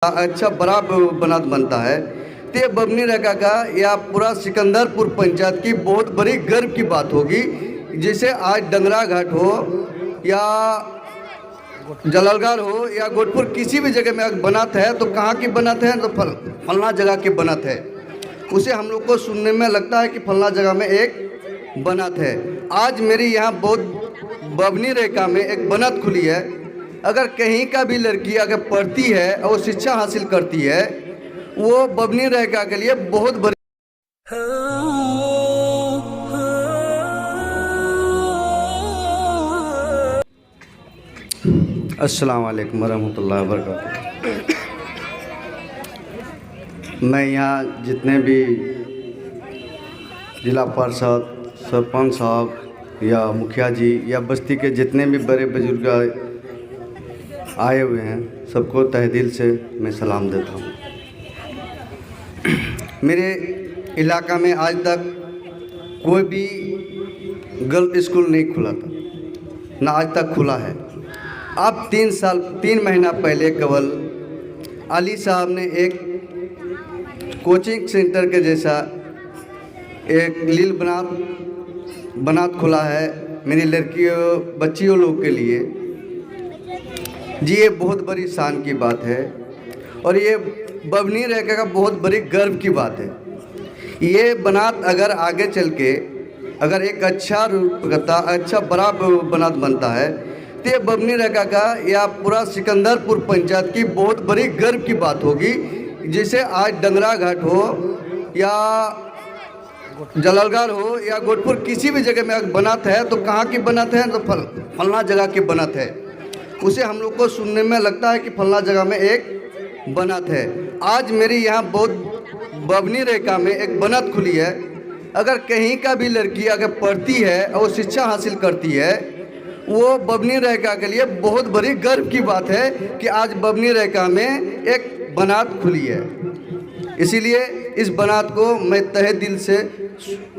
अच्छा बड़ा बनात बनता है। तो ये बबनी रेखा का या पूरा सिकंदरपुर पंचायत की बहुत बड़ी गर्व की बात होगी। जैसे आज डंगरा घाट हो या जलालगढ़ हो या गोटपुर किसी भी जगह में अगर बनात है तो कहाँ की बनात है तो फलना जगह की बनात है। उसे हम लोग को सुनने में लगता है कि फलना जगह में एक बनात है। आज मेरी यहाँ बहुत बबनी रेखा में एक बनात खुली है। अगर कहीं का भी लड़की अगर पढ़ती है और शिक्षा हासिल करती है वो बबनी रेखा के लिए बहुत बड़ी। अस्सलाम वालेकुम रहमतुल्लाहि व बरकातहू। मैं यहाँ जितने भी जिला पार्षद, सरपंच साहब या मुखिया जी या बस्ती के जितने भी बड़े बुजुर्ग आए हुए हैं सबको तहे दिल से मैं सलाम देता हूँ। मेरे इलाका में आज तक कोई भी गर्ल्स स्कूल नहीं खुला था, ना आज तक खुला है। अब 3 महीना पहले केवल अली साहब ने एक कोचिंग सेंटर के जैसा एक लील बनात खुला है मेरी लड़कियों बच्चियों लोग के लिए। जी ये बहुत बड़ी शान की बात है और ये बबनी रेखा का बहुत बड़ी गर्व की बात है। ये बनात अगर आगे चल के अगर एक अच्छा रूप करता, अच्छा बड़ा बनात बनता है तो ये बबनी रेखा का या पूरा सिकंदरपुर पंचायत की बहुत बड़ी गर्व की बात होगी। जैसे आज डंगरा घाट हो या जलालगढ़ हो या गोटपुर किसी भी जगह में अगर बनात है तो कहाँ की बनात है तो फलना जगह की बनात है। उसे हम लोग को सुनने में लगता है कि फलना जगह में एक बनात है। आज मेरी यहाँ बहुत बबनी रेखा में एक बनात खुली है। अगर कहीं का भी लड़की अगर पढ़ती है और शिक्षा हासिल करती है वो बबनी रेखा के लिए बहुत बड़ी गर्व की बात है कि आज बबनी रेखा में एक बनात खुली है। इसीलिए इस बनात को मैं तहे दिल से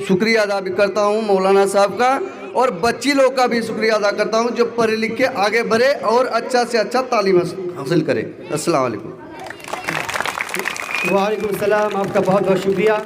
शुक्रिया अदा भी करता हूँ मौलाना साहब का, और बच्ची लोग का भी शुक्रिया अदा करता हूँ जो पढ़े लिख के आगे बढ़े और अच्छा से अच्छा तालीम हासिल करे। अस्सलाम वालेकुम। वालेकुम सलाम, आपका बहुत बहुत शुक्रिया।